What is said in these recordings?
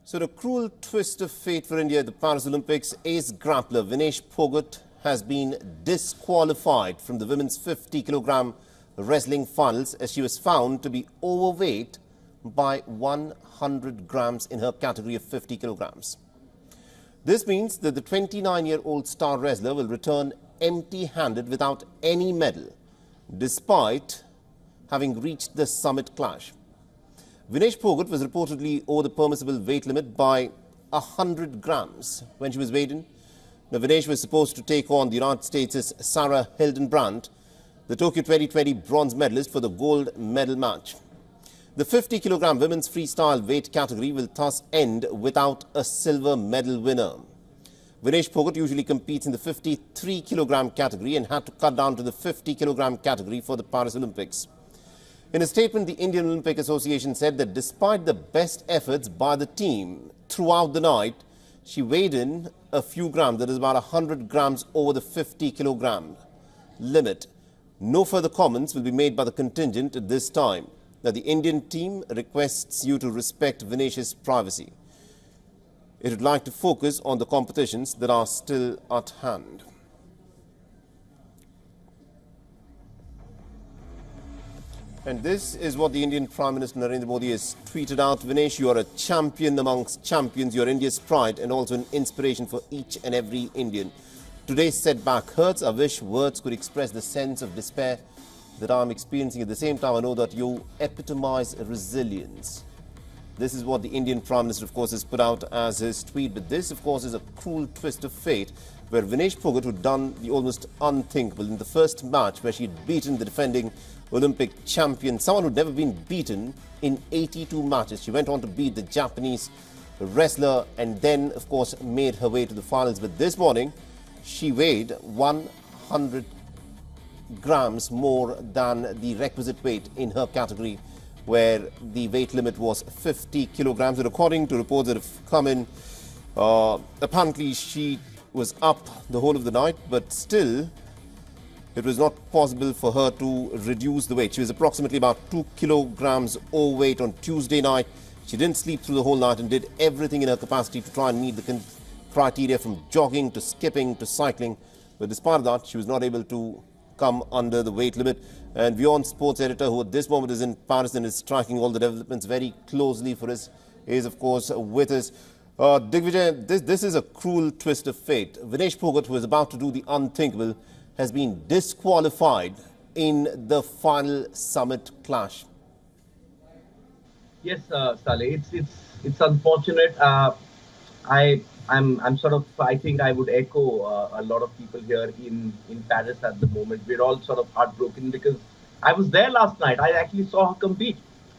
So the cruel twist of fate for India at the Paris Olympics, ace grappler Vinesh Phogat has been disqualified from the women's 50-kilogram wrestling finals as she was found to be overweight by 100 grams in her category of 50 kilograms. This means that the 29-year-old star wrestler will return empty-handed without any medal, despite having reached the summit clash. Vinesh Phogat was reportedly over the permissible weight limit by 100 grams when she was weighed in. Now, Vinesh was supposed to take on the United States' Sarah Hildenbrandt, the Tokyo 2020 bronze medalist, for the gold medal match. The 50-kilogram women's freestyle weight category will thus end without a silver medal winner. Vinesh Phogat usually competes in the 53-kilogram category and had to cut down to the 50-kilogram category for the Paris Olympics. In a statement, the Indian Olympic Association said that despite the best efforts by the team throughout the night, she weighed in a few grams, that is about 100 grams over the 50-kilogram limit. No further comments will be made by the contingent at this time. Now, the Indian team requests you to respect Vinesh's privacy. It would like to focus on the competitions that are still at hand. And this is what the Indian Prime Minister Narendra Modi has tweeted out. Vinesh, you are a champion amongst champions. You are India's pride and also an inspiration for each and every Indian. Today's setback hurts. I wish words could express the sense of despair that I'm experiencing. At the same time, I know that you epitomize resilience. This is what the Indian Prime Minister, of course, has put out as his tweet. But this, of course, is a cruel twist of fate where Vinesh Phogat, who'd done the almost unthinkable in the first match where she'd beaten the defending Olympic champion, someone who'd never been beaten in 82 matches. She went on to beat the Japanese wrestler and then, of course, made her way to the finals. But this morning, she weighed 100 grams more than the requisite weight in her category, where the weight limit was 50 kilograms. And according to reports that have come in, apparently she was up the whole of the night, but still it was not possible for her to reduce the weight. She was approximately about 2 kilograms overweight on Tuesday night. She didn't sleep through the whole night and did everything in her capacity to try and meet the criteria, from jogging to skipping to cycling. But despite that, she was not able to come under the weight limit. And WION sports editor, who at this moment is in Paris and is tracking all the developments very closely for us, is of course with us. Digvijay, this is a cruel twist of fate. Vinesh Phogat, who is about to do the unthinkable, has been disqualified in the final summit clash. Yes, Saleh, it's unfortunate. I'm sort of, I think I would echo a lot of people here in Paris at the moment. We're all sort of heartbroken because I was there last night. I actually saw her compete,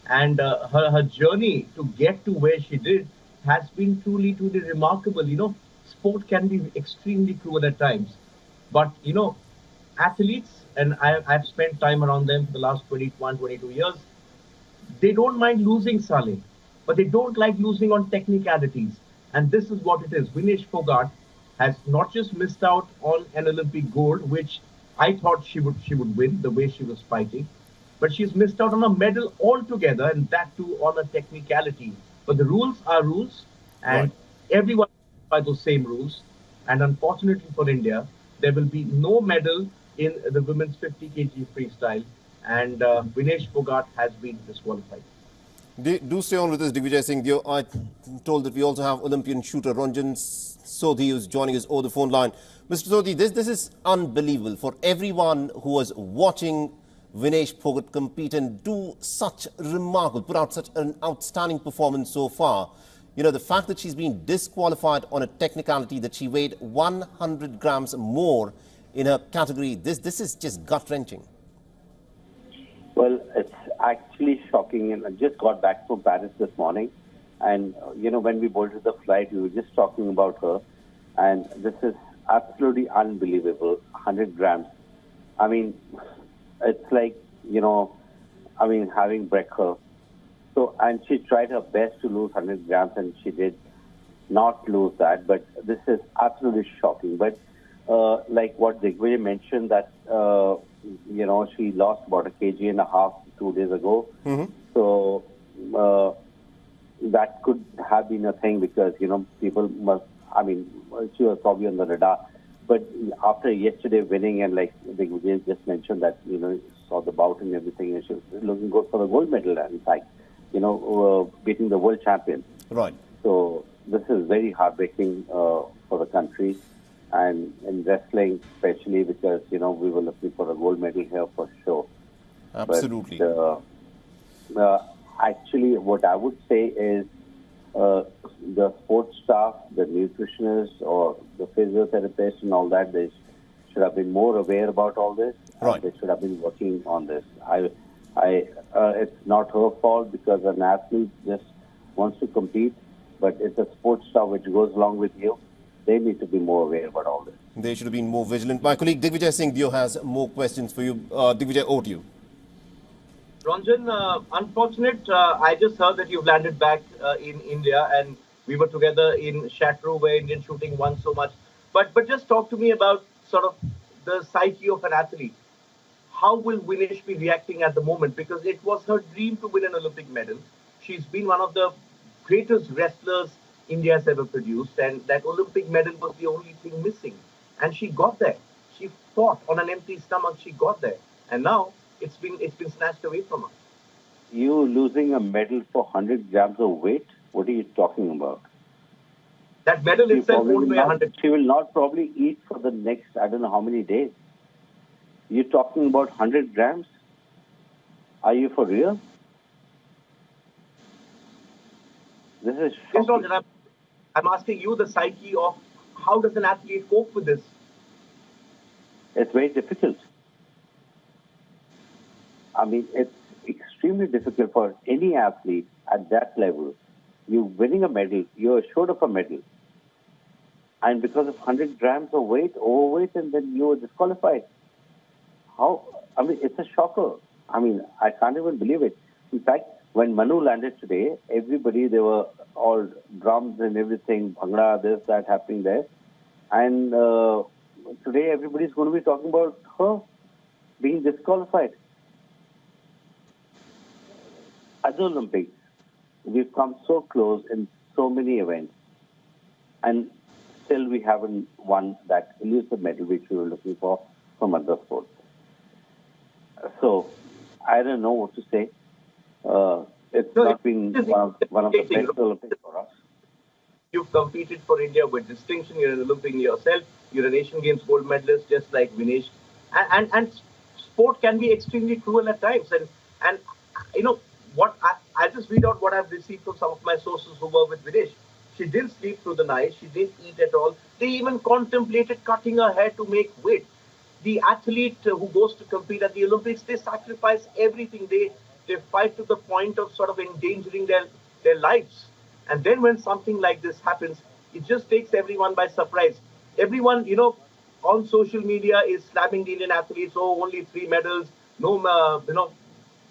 and her journey to get to where she did has been truly remarkable. You know, sport can be extremely cruel at times, but you know, athletes, and I've spent time around them for the last 21, 22 years. They don't mind losing, Saleh, but they don't like losing on technicalities. And this is what it is. Vinesh Phogat has not just missed out on an Olympic gold, which I thought she would win the way she was fighting, but she's missed out on a medal altogether, and that too on a technicality. But the rules are rules, and everyone by those same rules. And unfortunately for India, there will be no medal in the women's 50 kg freestyle, and Vinesh Phogat has been disqualified. Do stay on with us, Digvijay Singh. I'm told that we also have Olympian shooter Ranjan Sodhi, who's joining us over the phone line. Mr. Sodhi, this is unbelievable for everyone who was watching Vinesh Phogat compete and do such remarkable, put out such an outstanding performance so far. You know, the fact that she's been disqualified on a technicality, that she weighed 100 grams more in her category, this is just gut-wrenching. Well, it's actually shocking, and I just got back from Paris this morning, and you know, when we boarded the flight, we were just talking about her, and this is absolutely unbelievable. 100 grams. I mean, it's like, you know, I mean, having breakfast. So, and she tried her best to lose 100 grams, and she did not lose that. But this is absolutely shocking. But like what Digvijay mentioned, that you know, she lost about 1.5 kg 2 days ago. So that could have been a thing because, people must, she was probably on the radar. But after yesterday winning and like Vijay just mentioned that, saw the bout and everything, and she was looking good for the gold medal, in fact, beating the world champion. Right. So this is very heartbreaking for the country. And in wrestling, especially because, we were looking for a gold medal here for sure. Absolutely. But, actually, what I would say is the sports staff, the nutritionists, or the physiotherapists and all that, they should have been more aware about all this. Right. They should have been working on this. It's not her fault because an athlete just wants to compete, but it's a sports staff which goes along with you. They need to be more aware about all this. They should have been more vigilant. My colleague Digvijay Singh Dio has more questions for you. Digvijay, over to you. Ranjan, unfortunate, I just heard that you've landed back in India, and we were together in Shatru where Indian shooting won so much. But just talk to me about sort of the psyche of an athlete. How will Vinesh be reacting at the moment? Because it was her dream to win an Olympic medal. She's been one of the greatest wrestlers India has ever produced, and that Olympic medal was the only thing missing. And she got there. She fought on an empty stomach. She got there, and now it's been snatched away from her. You losing a medal for 100 grams of weight? What are you talking about? That medal itself won't weigh 100. She will not probably eat for the next, I don't know how many days. You're talking about 100 grams? Are you for real? This is shocking. Yes, I'm asking you the psyche of how does an athlete cope with this? It's very difficult. It's extremely difficult for any athlete at that level. You're winning a medal, you're assured of a medal. And because of 100 grams of overweight, and then you're disqualified. It's a shocker. I can't even believe it. In fact, when Manu landed today, everybody, they were all drums and everything, bhangra, this, that happening there. And today everybody's going to be talking about her being disqualified. At the Olympics, we've come so close in so many events, and still we haven't won that elusive medal which we were looking for from other sports. So, I don't know what to say. It's not been one of the best Olympics for us. You've competed for India with distinction. You're an Olympian yourself. You're an Asian Games gold medalist, just like Vinesh. And sport can be extremely cruel at times. And what I just read out what I've received from some of my sources who were with Vinesh. She didn't sleep through the night. She didn't eat at all. They even contemplated cutting her hair to make weight. The athlete who goes to compete at the Olympics, they sacrifice everything. They fight to the point of sort of endangering their lives. And then when something like this happens, it just takes everyone by surprise. Everyone, on social media is slamming the Indian athletes. Oh, only 3 medals. No,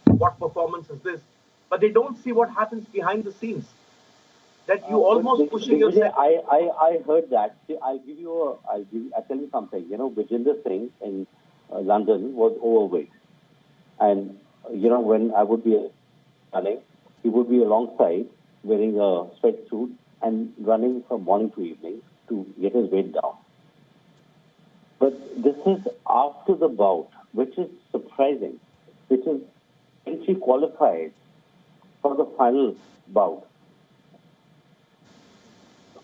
what performance is this? But they don't see what happens behind the scenes. That you almost pushing yourself. I heard that. See, I'll tell you something. Vijender Singh in London was overweight. And, when I would be running, he would be alongside wearing a sweatsuit and running from morning to evening to get his weight down. But this is after the bout, which is surprising, which is when she qualified for the final bout.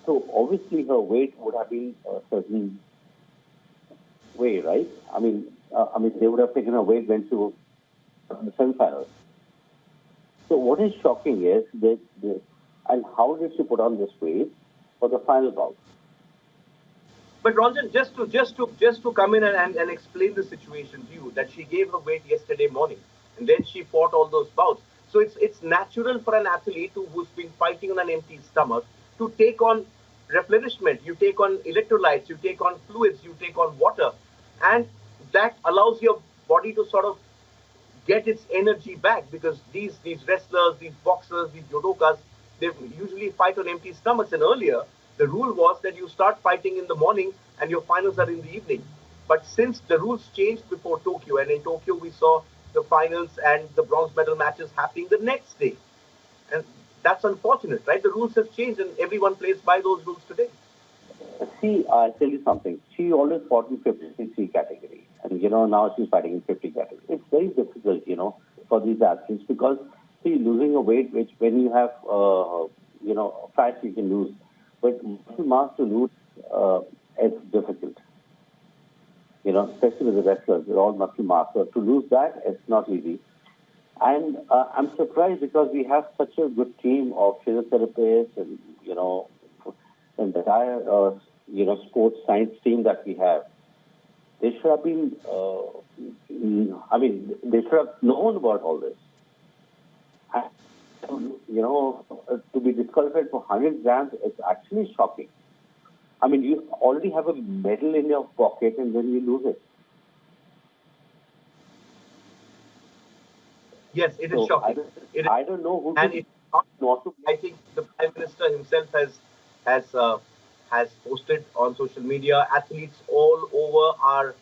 So obviously her weight would have been a certain way, right? They would have taken her weight when she was in the semifinals. So what is shocking is and how did she put on this weight for the final bout? But Ranjan, just to come in and explain the situation to you, that she gave her weight yesterday morning, and then she fought all those bouts. So it's natural for an athlete who's been fighting on an empty stomach to take on replenishment. You take on electrolytes, you take on fluids, you take on water, and that allows your body to sort of get its energy back, because these wrestlers, these boxers, these judokas, they usually fight on empty stomachs. And earlier, the rule was that you start fighting in the morning and your finals are in the evening. But since the rules changed before Tokyo, and in Tokyo we saw the finals and the bronze medal matches happening the next day, and that's unfortunate, right? The rules have changed and everyone plays by those rules today. See, I'll tell you something. She always fought in 53 category. And, now she's fighting in 50 category. It's very difficult, for these athletes because, see, losing a weight, which when you have, fat you can lose. But muscle mass to lose, it's difficult. Especially with the wrestlers, they're all muscle mass. So to lose that, it's not easy. And I'm surprised because we have such a good team of physiotherapists and, the entire, sports science team that we have. They should have been, they should have known about all this. And, to be disqualified for 100 grams, it's actually shocking. You already have a medal in your pocket and then you lose it. Yes, it is shocking. I don't know who and I think the Prime Minister himself has posted on social media. Athletes all over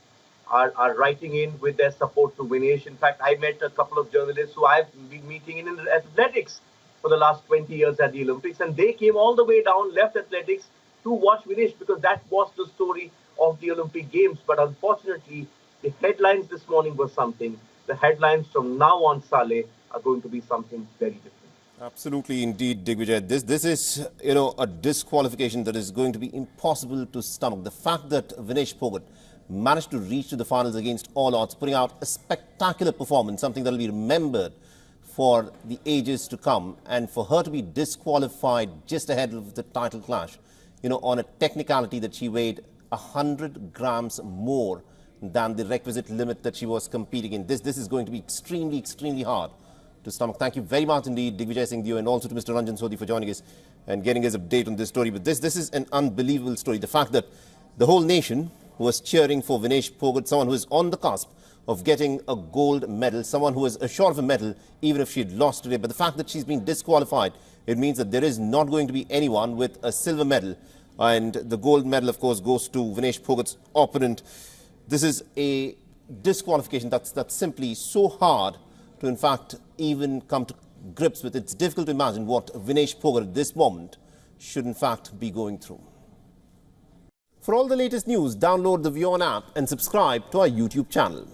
are writing in with their support to Vinesh. In fact, I met a couple of journalists who I've been meeting in athletics for the last 20 years at the Olympics, and they came all the way down, left athletics to watch Vinesh because that was the story of the Olympic Games. But unfortunately, the headlines this morning were something. The headlines from now on, Saleh, are going to be something very different. Absolutely, indeed, Digvijay. This is, a disqualification that is going to be impossible to stomach. The fact that Vinesh Phogat managed to reach to the finals against all odds, putting out a spectacular performance, something that will be remembered for the ages to come, and for her to be disqualified just ahead of the title clash, on a technicality that she weighed 100 grams more than the requisite limit that she was competing in. This is going to be extremely, extremely hard to stomach. Thank you very much indeed, Digvijay Singh Dio, and also to Mr. Ranjan Sodhi for joining us and getting us update on this story. But this is an unbelievable story. The fact that the whole nation was cheering for Vinesh Phogat, someone who is on the cusp of getting a gold medal, someone who is assured of a medal even if she had lost today. But the fact that she's been disqualified, it means that there is not going to be anyone with a silver medal. And the gold medal, of course, goes to Vinesh Phogat's opponent. This is a disqualification that's simply so hard to, in fact, even come to grips with. It's difficult to imagine what Vinesh Phogat at this moment should, in fact, be going through. For all the latest news, download the WION app and subscribe to our YouTube channel.